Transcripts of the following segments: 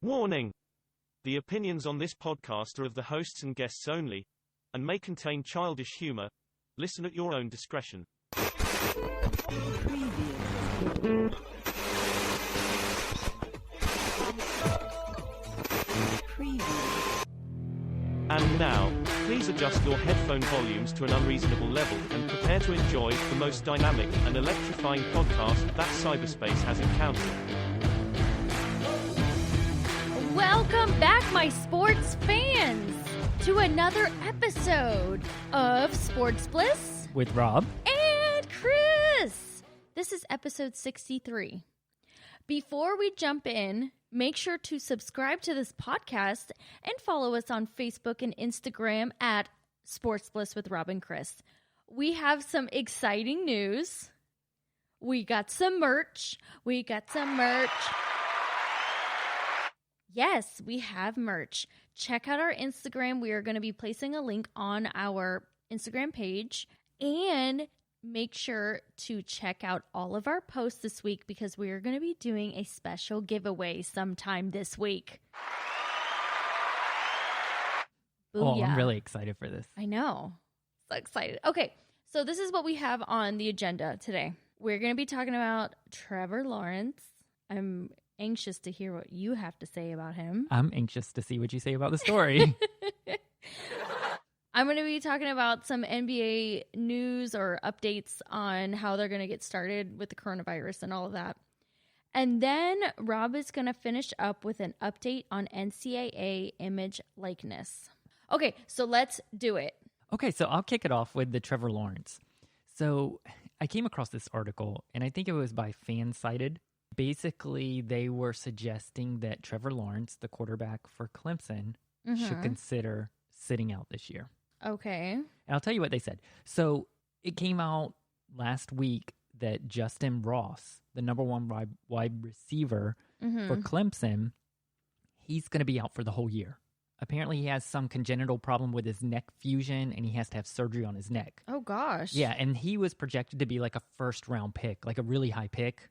Warning! The opinions on this podcast are of the hosts and guests only, and may contain childish humor. Listen at your own discretion. And now, please adjust your headphone volumes to an unreasonable level and prepare to enjoy the most dynamic and electrifying podcast that cyberspace has encountered. Welcome back, my sports fans, to another episode of Sports Bliss with Rob and Chris. This is episode 63. Before we jump in, make sure to subscribe to this podcast and follow us on Facebook and Instagram at Sports Bliss with Rob and Chris. We have some exciting news. We got some merch. Yes, we have merch. Check out our Instagram. We are going to be placing a link on our Instagram page. And make sure to check out all of our posts this week because we are going to be doing a special giveaway sometime this week. Oh, Booyah. I'm really excited for this. I know. So excited. Okay, so this is what we have on the agenda today. We're going to be talking about Trevor Lawrence. I'm anxious to hear what you have to say about him. I'm anxious to see what you say about the story. I'm going to be talking about some NBA news or updates on how they're going to get started with the coronavirus and all of that. And then Rob is going to finish up with an update on NCAA image likeness. Okay, so let's do it. Okay, so I'll kick it off with the Trevor Lawrence. So I came across this article, and I think it was by Fansided. Basically, they were suggesting that Trevor Lawrence, the quarterback for Clemson, should consider sitting out this year. Okay. And I'll tell you what they said. So it came out last week that Justin Ross, the number one wide receiver for Clemson, he's going to be out for the whole year. Apparently, he has some congenital problem with his neck fusion, and he has to have surgery on his neck. Oh, gosh. Yeah, and he was projected to be like a first-round pick, like a really high pick.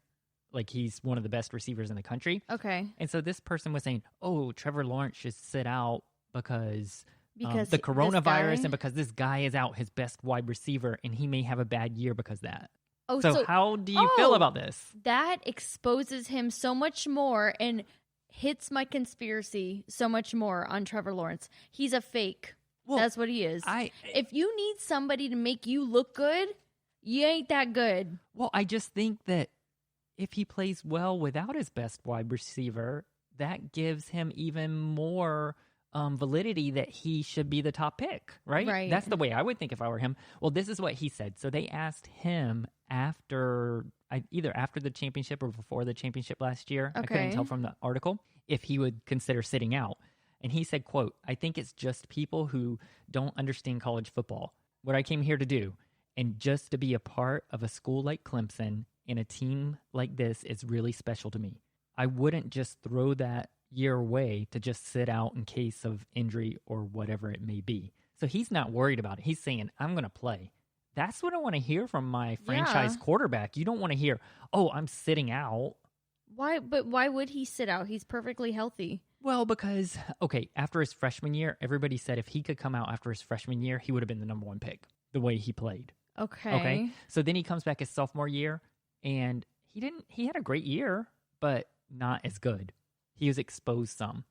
Like he's one of the best receivers in the country. Okay. And so this person was saying, oh, Trevor Lawrence should sit out because the the coronavirus and because this guy is out, his best wide receiver, and he may have a bad year because of that. Oh, so how do you feel about this? That exposes him so much more and hits my conspiracy so much more on Trevor Lawrence. He's a fake. Well, that's what he is. If you need somebody to make you look good, you ain't that good. Well, I just think that if he plays well without his best wide receiver, that gives him even more validity that he should be the top pick, right? Right. That's the way I would think if I were him. Well, this is what he said. So they asked him either after the championship or before the championship last year. Okay. I couldn't tell from the article if he would consider sitting out. And he said, quote, "I think it's just people who don't understand college football. What I came here to do, and just to be a part of a school like Clemson and a team like this is really special to me. I wouldn't just throw that year away to just sit out in case of injury or whatever it may be." So he's not worried about it. He's saying, I'm going to play. That's what I want to hear from my franchise quarterback. You don't want to hear, oh, I'm sitting out. Why? But why would he sit out? He's perfectly healthy. Well, because, okay, after his freshman year, everybody said if he could come out after his freshman year, he would have been the number one pick, the way he played. Okay. So then he comes back his sophomore year, and he had a great year, but not as good. He was exposed some.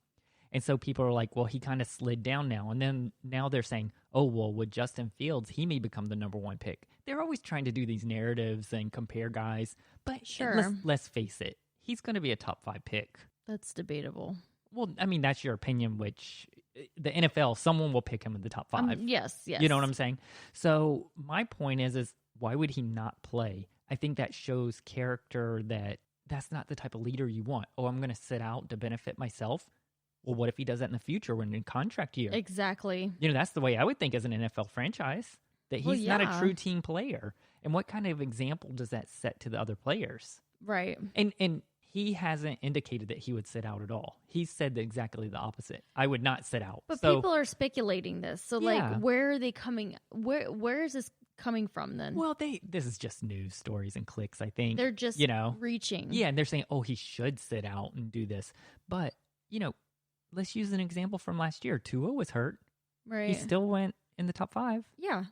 And so people are like, well, he kind of slid down now. And then now they're saying, oh, well, with Justin Fields, he may become the number one pick. They're always trying to do these narratives and compare guys. But sure. Let's face it. He's going to be a top 5 pick. That's debatable. Well, I mean, that's your opinion, which the NFL, someone will pick him in the top 5. Yes. You know what I'm saying? So my point is why would he not play? I think that shows character that's not the type of leader you want. Oh, I'm going to sit out to benefit myself. Well, what if he does that in the future when in contract year? Exactly. That's the way I would think as an NFL franchise, that he's not a true team player. And what kind of example does that set to the other players? Right. And he hasn't indicated that he would sit out at all. He said exactly the opposite. I would not sit out. But people are speculating this. So, where are they coming? Where is this coming from then? Well, this is just news stories and clicks, I think. They're just reaching. Yeah, and they're saying, oh, he should sit out and do this. But, let's use an example from last year. Tua was hurt. Right. He still went in the top 5. Yeah.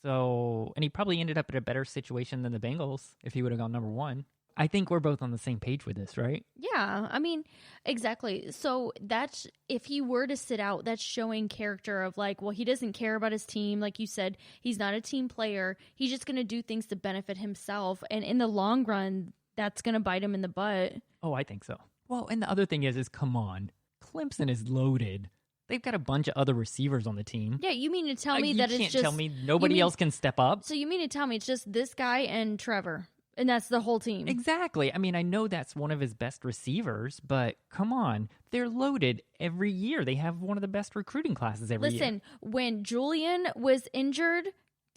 So, and he probably ended up in a better situation than the Bengals if he would have gone number 1. I think we're both on the same page with this, right? Yeah, I mean, exactly. So that's, if he were to sit out, that's showing character of like, well, he doesn't care about his team. Like you said, he's not a team player. He's just going to do things to benefit himself. And in the long run, that's going to bite him in the butt. Oh, I think so. Well, and the other thing is come on. Clemson is loaded. They've got a bunch of other receivers on the team. Yeah, you mean to tell me that it's just... You can't tell me nobody else can step up? So you mean to tell me it's just this guy and Trevor, and that's the whole team? Exactly. I mean, I know that's one of his best receivers, but come on. They're loaded every year. They have one of the best recruiting classes every year. Listen, when Julian was injured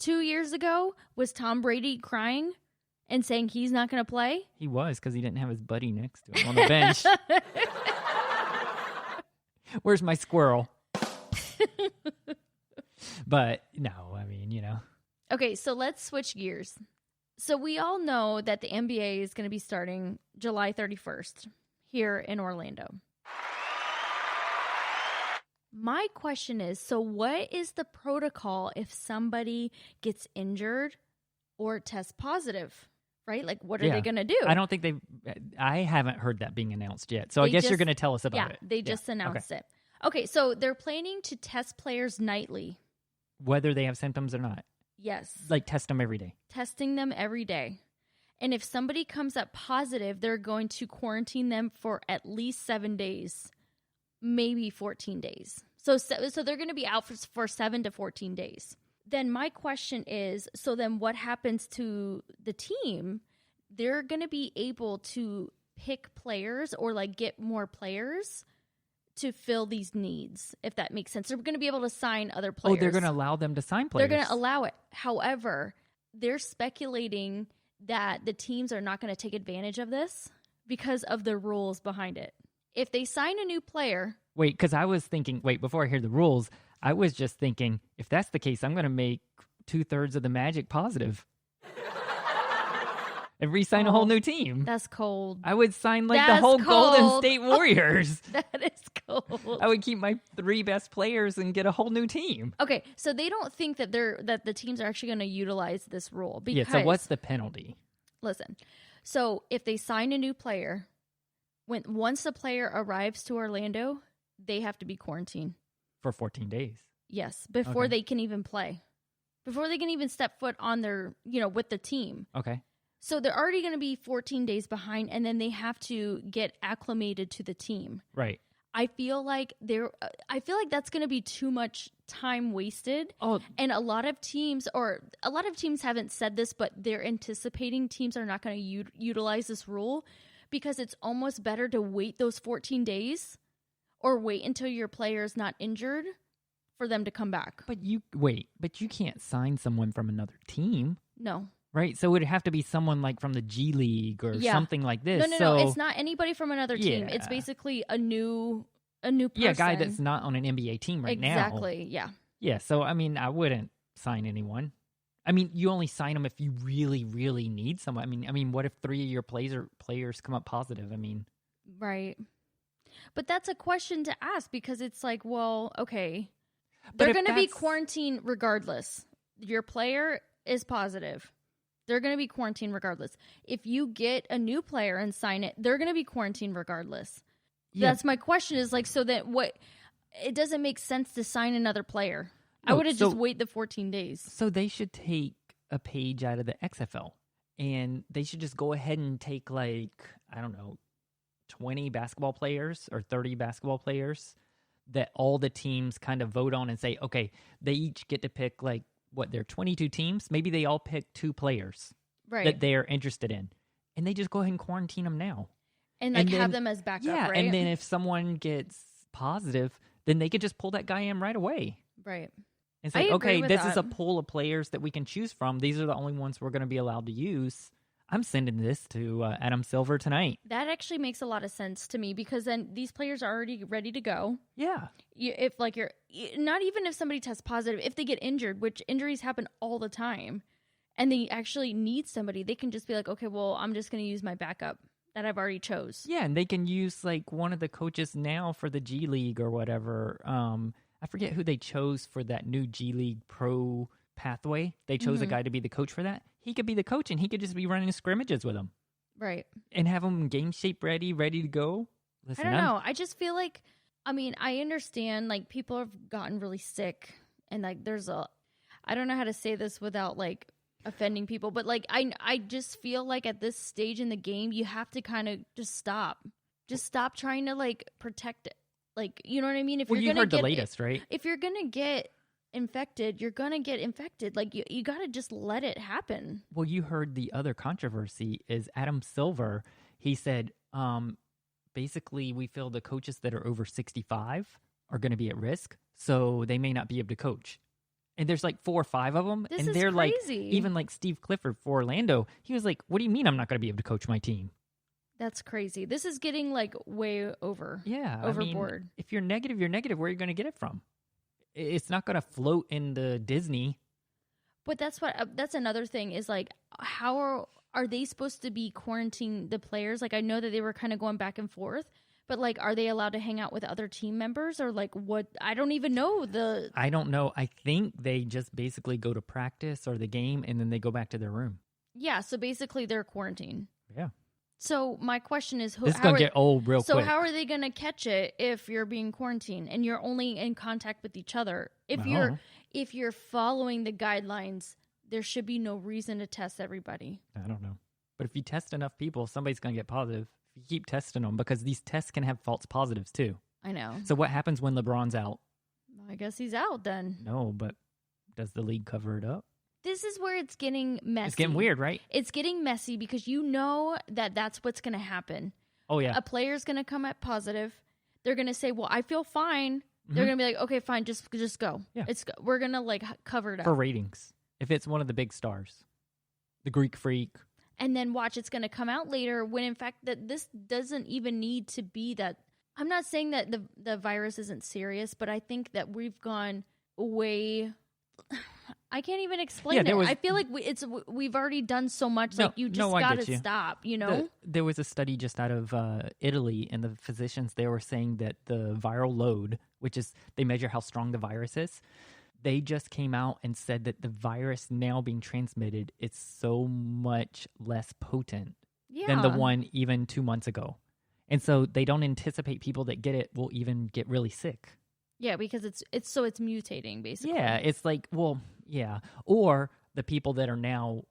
2 years ago, was Tom Brady crying and saying he's not going to play? He was, because he didn't have his buddy next to him on the bench. Where's my squirrel? But no, I mean, Okay, so let's switch gears. So we all know that the NBA is going to be starting July 31st here in Orlando. My question is, so what is the protocol if somebody gets injured or tests positive? Right? Like, what are they going to do? I don't think I haven't heard that being announced yet. So I guess you're going to tell us about it. Yeah, they just announced it. Okay, so they're planning to test players nightly. Whether they have symptoms or not. Yes. Like test them every day. Testing them every day. And if somebody comes up positive, they're going to quarantine them for at least 7 days, maybe 14 days. So they're going to be out for 7 to 14 days. Then my question is, so then what happens to the team? They're going to be able to pick players or like get more players to fill these needs, if that makes sense. They're going to be able to sign other players. Oh, they're going to allow them to sign players. They're going to allow it. However, they're speculating that the teams are not going to take advantage of this because of the rules behind it. If they sign a new player... Wait, because I was thinking, before I hear the rules, I was just thinking, if that's the case, I'm going to make 2/3 of the Magic positive. And re-sign a whole new team. That's cold. I would sign the whole Golden State Warriors. That is cold. I would keep my 3 best players and get a whole new team. Okay, so they don't think that the teams are actually going to utilize this rule. Because, so what's the penalty? Listen, so if they sign a new player, once the player arrives to Orlando, they have to be quarantined. For 14 days. Yes, before they can even play. Before they can even step foot on their, with the team. Okay. So they're already going to be 14 days behind, and then they have to get acclimated to the team. Right. I feel like that's going to be too much time wasted. Oh, and a lot of teams haven't said this, but they're anticipating teams are not going to utilize this rule because it's almost better to wait those 14 days or wait until your player is not injured for them to come back. But you can't sign someone from another team. No. Right, so it would have to be someone like from the G League or something like this. No, it's not anybody from another team. Yeah. It's basically a new person. Yeah, a guy that's not on an NBA team right now. Exactly, yeah. Yeah, so I mean, I wouldn't sign anyone. I mean, you only sign them if you really, really need someone. I mean, what if 3 of your players come up positive? I mean, right. But that's a question to ask because it's like, well, okay, they're going to be quarantined regardless. Your player is positive. They're going to be quarantined regardless. If you get a new player and sign it, they're going to be quarantined regardless. Yeah. That's my question is like, so that it doesn't make sense to sign another player. No, I would have just wait the 14 days. So they should take a page out of the XFL and they should just go ahead and take 20 basketball players or 30 basketball players that all the teams kind of vote on and say, okay, they each get to pick there are 22 teams. Maybe they all pick 2 players that they're interested in. And they just go ahead and quarantine them now. And have them as backup, right? And then if someone gets positive, then they could just pull that guy in right away. Right. And say, okay, this is a pool of players that we can choose from. These are the only ones we're going to be allowed to use. I'm sending this to Adam Silver tonight. That actually makes a lot of sense to me because then these players are already ready to go. Yeah. Not even if somebody tests positive, if they get injured, which injuries happen all the time, and they actually need somebody, they can just be like, okay, well, I'm just going to use my backup that I've already chose. Yeah, and they can use like one of the coaches now for the G League or whatever. I forget who they chose for that new G League Pro pathway. They chose a guy to be the coach for that. He could be the coach, and he could just be running scrimmages with them. Right. And have them game shape ready to go. Listen, I don't know. I just feel like, I mean, I understand, like, people have gotten really sick, and, like, I don't know how to say this without, like, offending people, but, like, I just feel like at this stage in the game, you have to kind of just stop. Just stop trying to, like, protect it. Like, you know what I mean? If you heard the latest, right? If you're going to get infected, you're going to get infected. Like, you got to just let it happen. Well, you heard the other controversy is Adam Silver. He said, basically, we feel the coaches that are over 65 are going to be at risk, so they may not be able to coach. And there's like 4 or 5 of them, This and is they're like, crazy. even like Steve Clifford for Orlando, he was like, what do you mean I'm not going to be able to coach my team? That's crazy. This is getting, like, way overboard. I mean, if you're negative, you're negative. Where are you going to get it from? It's not going to float into Disney. But that's another thing is, like, how are they supposed to be quarantining the players? Like, I know that they were kind of going back and forth, but, like, are they allowed to hang out with other team members, or, like, what? I don't even know. I don't know. I think they just basically go to practice or the game, and then they go back to their room. Yeah, so basically they're quarantined. Yeah. So my question is, this is going to get old real quick. So how are they going to catch it if you're being quarantined and you're only in contact with each other? If you're following the guidelines, there should be no reason to test everybody. I don't know. But if you test enough people, somebody's going to get positive. If you keep testing them, because these tests can have false positives too. I know. So what happens when LeBron's out? I guess he's out then. No, but does the league cover it up? This is where it's getting messy. It's getting weird, right? It's getting messy because you know that that's what's going to happen. Oh, yeah. A player's going to come at positive. They're going to say, well, I feel fine. They're going to be like, okay, fine, just go. Yeah. We're going to, like, cover it up. For ratings. If it's one of the big stars. The Greek Freak. And then watch, it's going to come out later when, in fact, that this doesn't even need to be that. I'm not saying that the virus isn't serious, but I think that we've gone way... I can't even explain it. I feel like we've already done so much. Like, you just got to stop, you know? There was a study just out of Italy, and the physicians, they were saying that the viral load, which is, they measure how strong the virus is, they just came out and said that the virus now being transmitted is so much less potent than the one even 2 months ago. And so they don't anticipate people that get it will even get really sick. Yeah, because it's mutating, basically. Yeah, it's like, well, yeah. Or the people that are now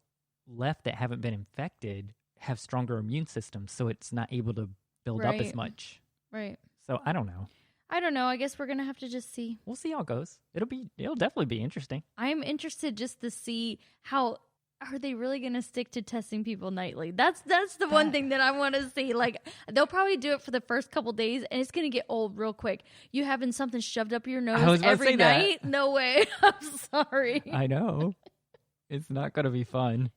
left that haven't been infected have stronger immune systems, so it's not able to build up as much. Right. So I don't know. I guess we're going to have to just see. We'll see how it goes. It'll definitely be interesting. I'm interested just to see how... Are they really going to stick to testing people nightly? That's the one thing that I want to see. Like, they'll probably do it for the first couple days, and it's going to get old real quick. You having something shoved up your nose every night? No way. I'm sorry. I know. It's not going to be fun.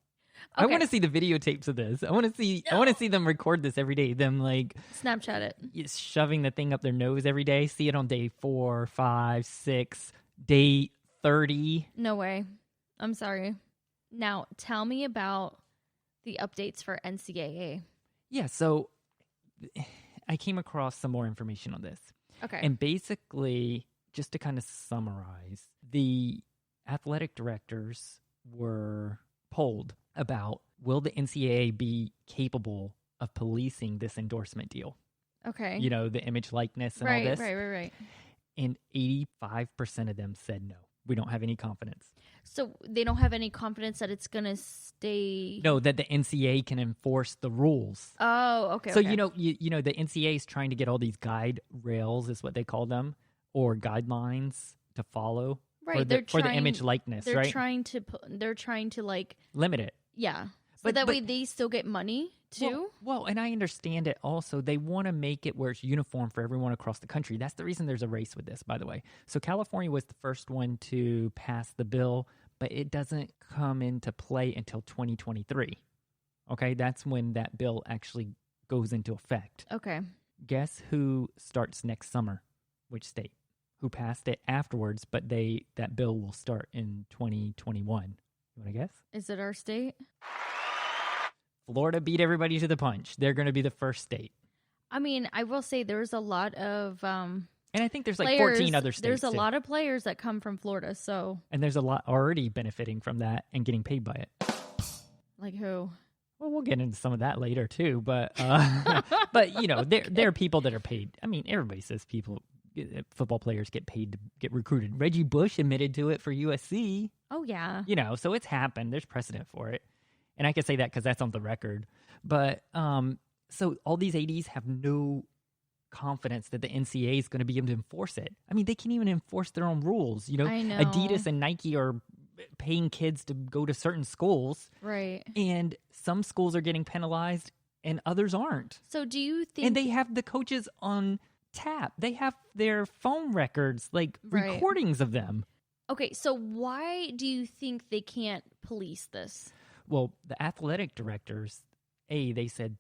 Okay. I want to see the videotapes of this. I want to see them record this every day. Them, like, Snapchat it. Shoving the thing up their nose every day. See it on day 4, 5, 6, day 30. No way. I'm sorry. Now, tell me about the updates for NCAA. Yeah, so I came across some more information on this. Okay. And basically, just to kind of summarize, the athletic directors were polled about, will the NCAA be capable of policing this endorsement deal? Okay. You know, the image likeness and all this. Right. And 85% of them said no. We don't have any confidence. So they don't have any confidence that it's going to stay... No, that the NCAA can enforce the rules. Oh, okay. So, you know, the NCAA is trying to get all these guide rails, is what they call them, or guidelines to follow for the image likeness, they're right? They're trying to, like... limit it. Yeah. But that way they still get money, too? Well, and I understand it also. They want to make it where it's uniform for everyone across the country. That's the reason there's a race with this, by the way. So California was the first one to pass the bill, but it doesn't come into play until 2023. Okay? That's when that bill actually goes into effect. Okay. Guess who starts next summer? Which state? Who passed it afterwards, but that bill will start in 2021. You want to guess? Is it our state? Florida beat everybody to the punch. They're going to be the first state. I mean, I will say there's a lot of and I think there's like players, 14 other states. There's a too. lot of players that come from Florida, so. And there's a lot already benefiting from that and getting paid by it. Like who? Well, we'll get into some of that later too, but but you know, there are people that are paid. I mean, everybody says football players get paid to get recruited. Reggie Bush admitted to it for USC. Oh yeah. You know, so it's happened. There's precedent for it. And I can say that because that's on the record. But so all these ADs have no confidence that the NCAA is going to be able to enforce it. I mean, they can't even enforce their own rules. You know, I know. Adidas and Nike are paying kids to go to certain schools. Right. And some schools are getting penalized and others aren't. So do you think... And they have the coaches on tap. They have their phone records, like recordings of them. Okay, so why do you think they can't police this? Well, the athletic directors, they said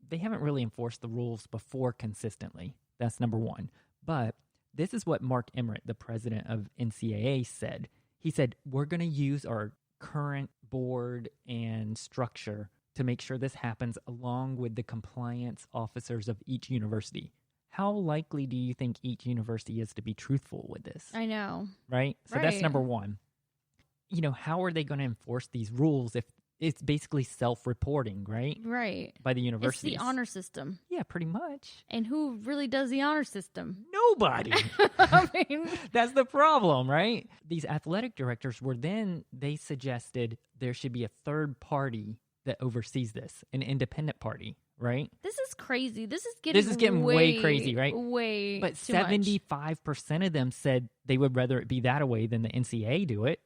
they haven't really enforced the rules before consistently. That's number one. But this is what Mark Emmert, the president of NCAA, said. He said, we're going to use our current board and structure to make sure this happens along with the compliance officers of each university. How likely do you think each university is to be truthful with this? I know. Right? So that's number one. You know, how are they going to enforce these rules if it's basically self-reporting, right? Right. By the universities. It's the honor system. Yeah, pretty much. And who really does the honor system? Nobody. I mean... That's the problem, right? These athletic directors they suggested there should be a third party that oversees this, an independent party, right? This is crazy. This is getting way crazy, right? Way But too much. 75% of them said they would rather it be that way than the NCAA do it.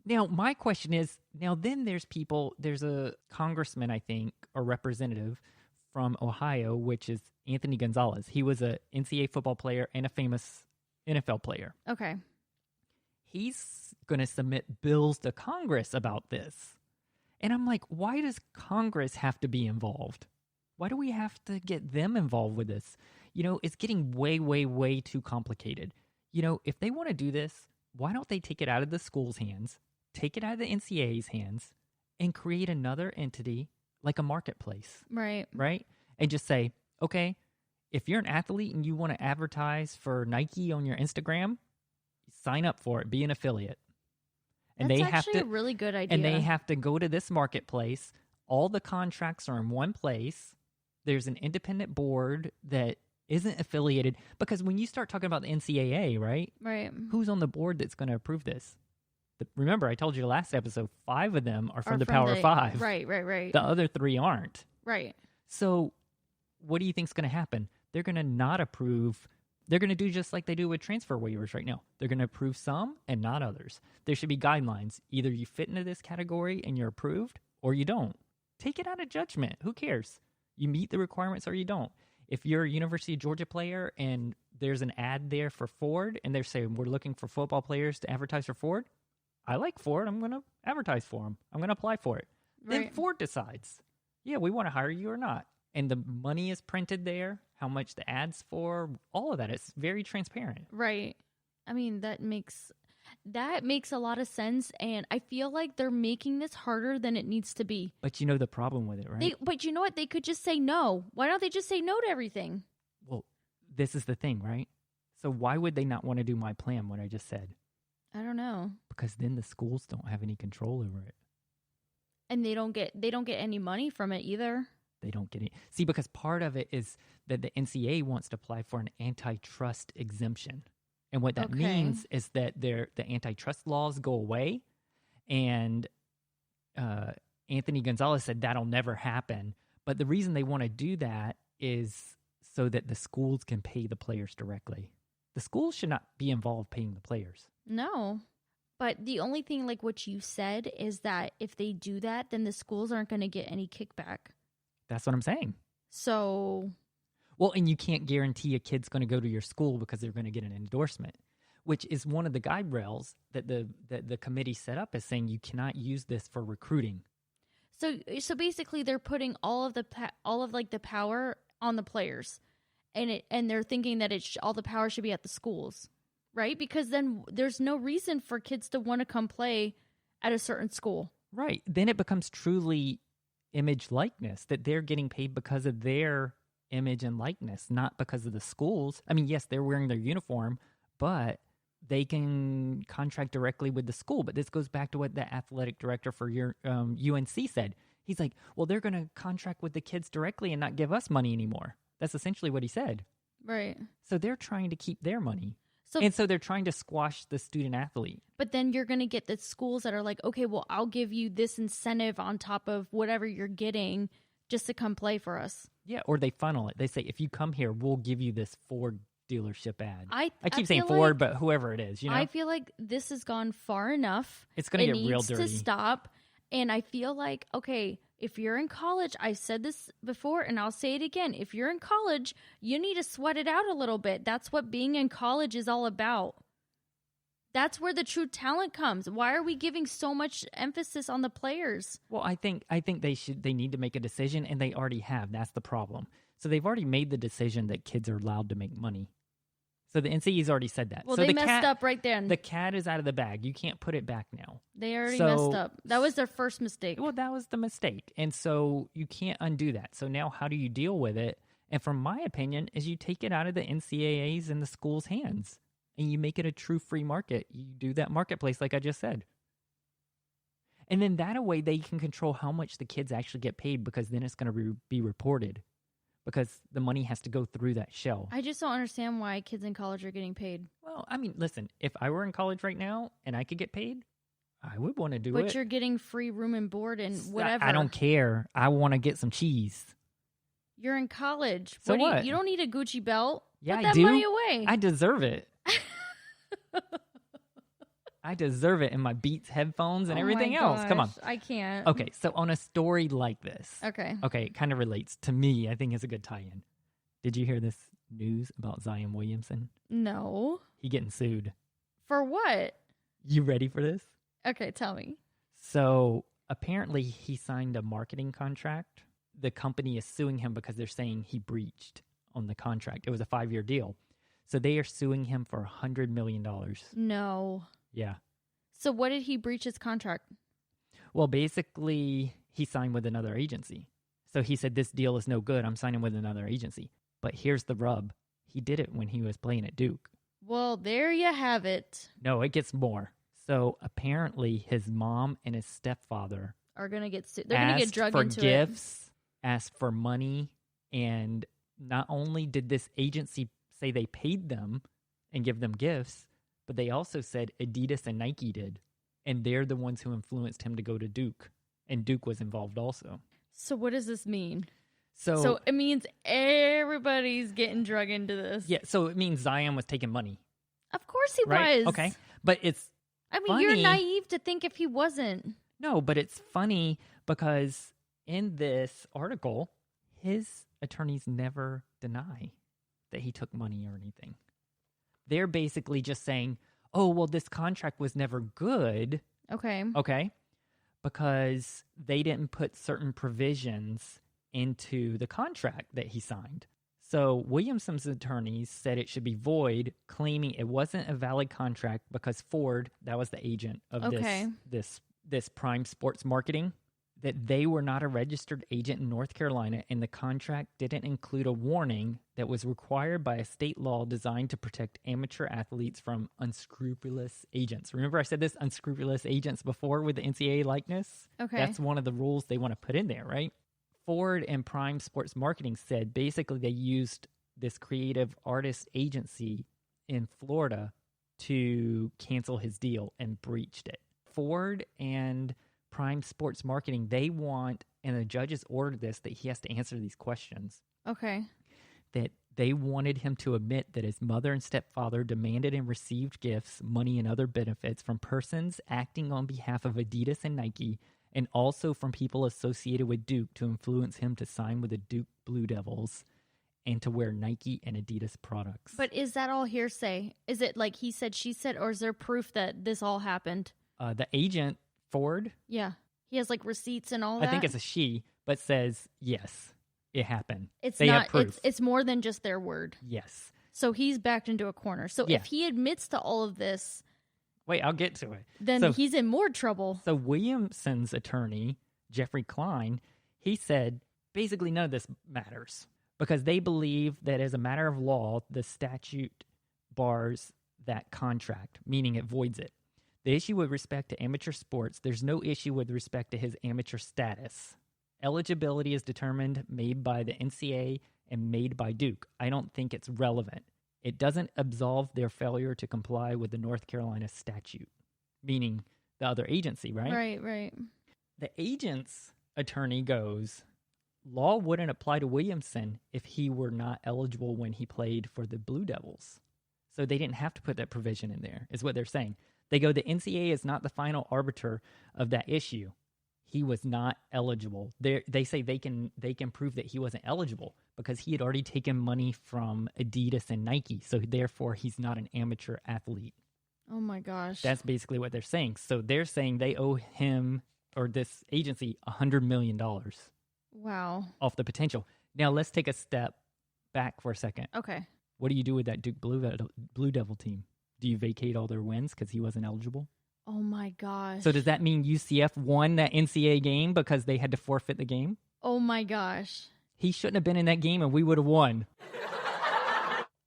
Now, my question is, then there's a congressman, I think, or representative from Ohio, which is Anthony Gonzalez. He was a NCAA football player and a famous NFL player. Okay. He's going to submit bills to Congress about this. And I'm like, why does Congress have to be involved? Why do we have to get them involved with this? You know, it's getting way, way, way too complicated. You know, if they want to do this, why don't they take it out of the school's hands, take it out of the NCAA's hands, and create another entity like a marketplace? Right. Right? And just say, okay, if you're an athlete and you want to advertise for Nike on your Instagram, sign up for it, be an affiliate. And That's they actually have to, a really good idea. And they have to go to this marketplace. All the contracts are in one place. There's an independent board that isn't affiliated. Because when you start talking about the NCAA, right? Right. Who's on the board that's going to approve this? Remember, I told you last episode, 5 of them are from the Power 5. Right. The other 3 aren't. Right. So what do you think is going to happen? They're going to not approve. They're going to do just like they do with transfer waivers right now. They're going to approve some and not others. There should be guidelines. Either you fit into this category and you're approved, or you don't. Take it out of judgment. Who cares? You meet the requirements or you don't. If you're a University of Georgia player and there's an ad there for Ford and they're saying we're looking for football players to advertise for Ford, I like Ford. I'm going to advertise for them. I'm going to apply for it. Right. Then Ford decides, yeah, we want to hire you or not. And the money is printed there, how much the ad's for, all of that. It's very transparent. Right. I mean, that makes a lot of sense, and I feel like they're making this harder than it needs to be. But you know the problem with it, right? But you know what? They could just say no. Why don't they just say no to everything? Well, this is the thing, right? So why would they not want to do my plan, what I just said? I don't know. Because then the schools don't have any control over it. And they don't get any money from it either. They don't get it. See, because part of it is that the NCAA wants to apply for an antitrust exemption. And what that means is that the antitrust laws go away. And Anthony Gonzalez said that'll never happen. But the reason they want to do that is so that the schools can pay the players directly. The schools should not be involved paying the players. No. But the only thing, like what you said, is that if they do that, then the schools aren't going to get any kickback. That's what I'm saying. So... Well, and you can't guarantee a kid's going to go to your school because they're going to get an endorsement, which is one of the guide rails that the committee set up as saying you cannot use this for recruiting. So basically, they're putting all of the power on the players, and they're thinking that all the power should be at the schools, right? Because then there's no reason for kids to want to come play at a certain school. Right. Then it becomes truly image likeness, that they're getting paid because of their image and likeness, not because of the schools. I mean, yes, they're wearing their uniform, but they can contract directly with the school. But this goes back to what the athletic director for your UNC said. He's like, well, they're going to contract with the kids directly and not give us money anymore. That's essentially what he said. Right. So they're trying to keep their money. So, and so they're trying to squash the student athlete. But then you're going to get the schools that are like, okay, well, I'll give you this incentive on top of whatever you're getting just to come play for us. Yeah, or they funnel it. They say, if you come here, we'll give you this Ford dealership ad. I keep saying Ford, but whoever it is, you know? I feel like this has gone far enough. It's going to get real dirty. It needs to stop. And I feel like, okay, if you're in college, I said this before and I'll say it again. If you're in college, you need to sweat it out a little bit. That's what being in college is all about. That's where the true talent comes. Why are we giving so much emphasis on the players? Well, I think they need to make a decision, and they already have. That's the problem. So they've already made the decision that kids are allowed to make money. So the NCAA's already said that. Well, so they messed up right then. The cat is out of the bag. You can't put it back now. They already messed up. That was their first mistake. Well, that was the mistake. And so you can't undo that. So now how do you deal with it? And from my opinion, is you take it out of the NCAA's and the school's hands, and you make it a true free market. You do that marketplace like I just said. And then that way they can control how much the kids actually get paid, because then it's going to be reported. Because the money has to go through that shell. I just don't understand why kids in college are getting paid. Well, I mean, listen, if I were in college right now and I could get paid, I would want to do it. But you're getting free room and board and whatever. I don't care. I want to get some cheese. You're in college. So what? You don't need a Gucci belt. Yeah, Put that I do. money away. I deserve it. I deserve it in my Beats headphones and everything else. Come on. I can't. Okay, so on a story like this. Okay, it kind of relates to me. I think it's a good tie-in. Did you hear this news about Zion Williamson? No. He getting sued. For what? You ready for this? Okay, tell me. So apparently he signed a marketing contract. The company is suing him because they're saying he breached on the contract. It was a 5-year deal. So they are suing him for $100 million. No. Yeah. So what did he breach his contract? Well, basically, he signed with another agency. So he said, this deal is no good. I'm signing with another agency. But here's the rub. He did it when he was playing at Duke. Well, there you have it. No, it gets more. So apparently his mom and his stepfather are going to get sued. They're going to get drugged into gifts, asked for money, and not only did this agency say they paid them and give them gifts, but they also said Adidas and Nike did. And they're the ones who influenced him to go to Duke. And Duke was involved also. So what does this mean? So it means everybody's getting drugged into this. Yeah, so it means Zion was taking money. Of course he right? was. Okay. But it's funny. You're naive to think if he wasn't. No, but it's funny because in this article, his attorneys never deny that he took money or anything. They're basically just saying, oh, well, this contract was never good. Okay. Okay. Because they didn't put certain provisions into the contract that he signed. So Williamson's attorneys said it should be void, claiming it wasn't a valid contract because Ford, that was the agent of this Prime Sports Marketing, that they were not a registered agent in North Carolina, and the contract didn't include a warning that was required by a state law designed to protect amateur athletes from unscrupulous agents. Remember I said this, unscrupulous agents, before with the NCAA likeness? Okay. That's one of the rules they want to put in there, right? Ford and Prime Sports Marketing said basically they used this creative artist agency in Florida to cancel his deal and breached it. Ford and Prime Sports Marketing, they want, and the judges ordered this, that he has to answer these questions. Okay. That they wanted him to admit that his mother and stepfather demanded and received gifts, money, and other benefits from persons acting on behalf of Adidas and Nike, and also from people associated with Duke to influence him to sign with the Duke Blue Devils and to wear Nike and Adidas products. But is that all hearsay? Is it like he said, she said, or is there proof that this all happened? The agent, Ford. Yeah. He has like receipts and all that. I think it's a she, but says, yes, it happened. It's they not, have proof. It's more than just their word. Yes. So he's backed into a corner. So Yeah. if he admits to all of this, wait, I'll get to it. Then So- he's in more trouble. So Williamson's attorney, Jeffrey Klein, He said, basically none of this matters because they believe that as a matter of law, the statute bars that contract, meaning it voids it. The issue with respect to amateur sports, there's no issue with respect to his amateur status. Eligibility is determined, made by the NCAA and made by Duke. I don't think it's relevant. It doesn't absolve their failure to comply with the North Carolina statute, meaning the other agency, right? Right. The agent's attorney goes, law wouldn't apply to Williamson if he were not eligible when he played for the Blue Devils. So they didn't have to put that provision in there, is what they're saying. They go, the NCAA is not the final arbiter of that issue. He was not eligible. They say they can prove that he wasn't eligible because he had already taken money from Adidas and Nike. So therefore, he's not an amateur athlete. Oh my gosh. That's basically what they're saying. So they're saying they owe him or this agency $100 million. Wow. Off the potential. Now let's take a step back for a second. Okay. What do you do with that Duke Blue Devil team? Do you vacate all their wins because he wasn't eligible? Oh my gosh. So does that mean UCF won that NCAA game because they had to forfeit the game? Oh my gosh. He shouldn't have been in that game and we would have won.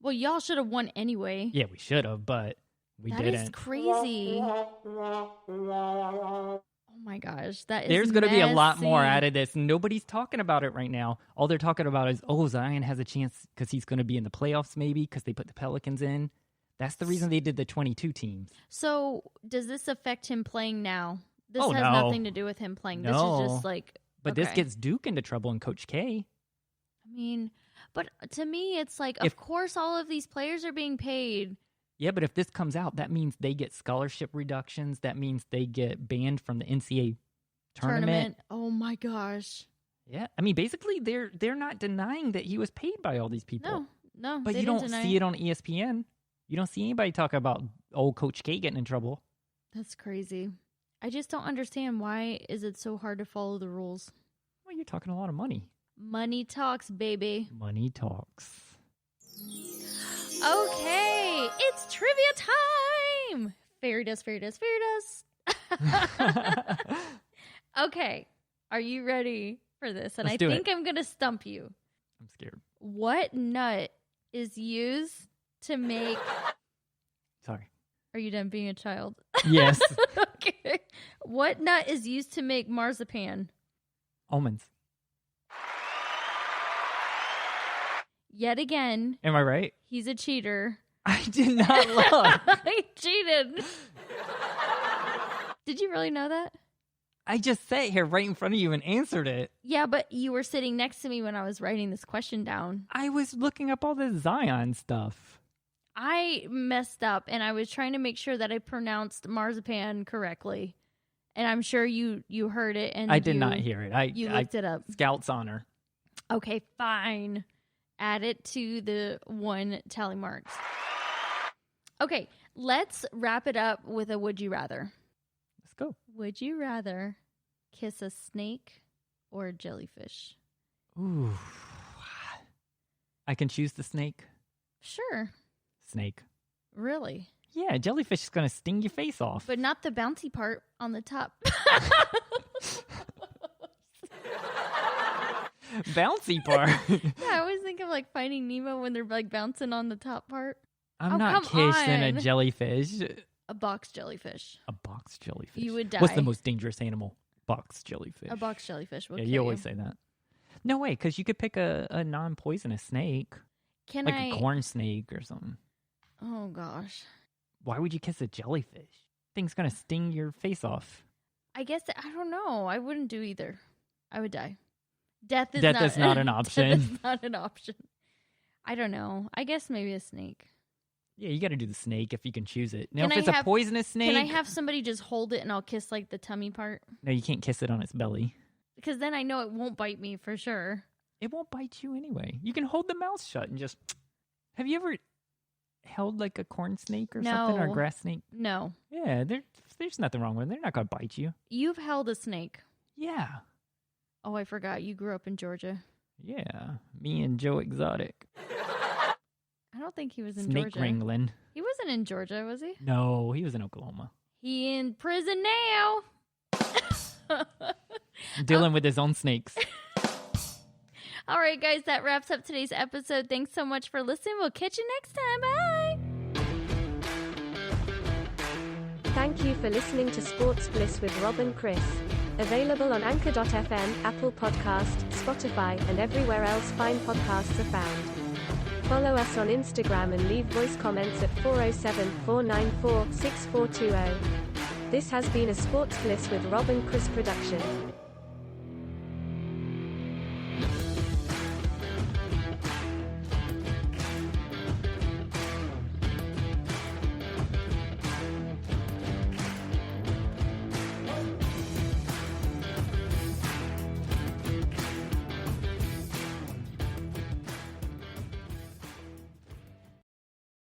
Well, y'all should have won anyway. Yeah, we should have, but we didn't. That is crazy. Oh my gosh. That is There's going to be a lot more messy. out of this. Nobody's talking about it right now. All they're talking about is, Zion has a chance because he's going to be in the playoffs maybe because they put the Pelicans in. That's the reason they did the 22 teams. So does this affect him playing now? This Oh, has no. nothing to do with him playing. This No. is just like... But this okay. gets Duke into trouble and Coach K. I mean, but to me, it's like, If- of course all of these players are being paid. Yeah, but if this comes out, that means they get scholarship reductions. That means they get banned from the NCAA tournament. Oh my gosh. Yeah, I mean, basically, they're not denying that he was paid by all these people. No. But they you didn't don't deny see it on ESPN. You don't see anybody talk about old Coach K getting in trouble. That's crazy. I just don't understand why is it so hard to follow the rules. Well, you're talking a lot of money. Money talks, baby. Money talks. Okay, it's trivia time. Fairy dust. Okay, are you ready for this? And Let's I do think it. I'm going to stump you. I'm scared. What nut is used to make... Sorry. Are you done being a child? Yes. Okay. What nut is used to make marzipan? Almonds. Yet again, Am I right? he's a cheater. I did not look. He cheated. Did you really know that? I just sat here right in front of you and answered it. Yeah, but you were sitting next to me when I was writing this question down. I was looking up all the Zion stuff. I messed up, and I was trying to make sure that I pronounced marzipan correctly. And I'm sure you heard it. And I did not hear it. You I looked it up. Scout's honor. Okay, fine. Add it to the one tally marks. Okay, let's wrap it up with a would you rather. Let's go. Would you rather kiss a snake or a jellyfish? Ooh. I can choose the snake. Sure. Snake. Really? Yeah, jellyfish is going to sting your face off. But not the bouncy part on the top. Bouncy part. Yeah, I always think of like Finding Nemo when they're like bouncing on the top part. I'm Oh, not come kissing a on. jellyfish. A box jellyfish. A box jellyfish. You would What's die. the most dangerous animal? Box jellyfish. A box jellyfish will Yeah, kill you always say that. No way, because you could pick a non-poisonous snake. Can like I? a corn snake or something. Oh gosh. Why would you kiss a jellyfish? Thing's going to sting your face off. I guess I don't know. I wouldn't do either. I would die. Death is Death not, is not an Death option. is not an option. I don't know. I guess maybe a snake. Yeah, you got to do the snake if you can choose it. Now, Can if I it's a have- poisonous snake, Can I have somebody just hold it and I'll kiss like the tummy part? no, you can't kiss it on its belly. Because then I know it won't bite me for sure. It won't bite you anyway. You can hold the mouth shut and just. Have you ever held like a corn snake or something or a No. grass snake? No. Yeah, there's nothing wrong with it. They're not going to bite you. You've held a snake. Yeah. Oh, I forgot. You grew up in Georgia. Yeah. Me and Joe Exotic. I don't think he was in Snake Georgia. wrangling. He wasn't in Georgia, was he? No, he was in Oklahoma. He in prison now. Dealing with his own snakes. All right, guys, that wraps up today's episode. Thanks so much for listening. We'll catch you next time. Bye. Thank you for listening to Sports Bliss with Rob and Chris. Available on Anchor.fm, Apple Podcast, Spotify, and everywhere else fine podcasts are found. Follow us on Instagram and leave voice comments at 407-494-6420. This has been a Sports Bliss with Rob and Chris production.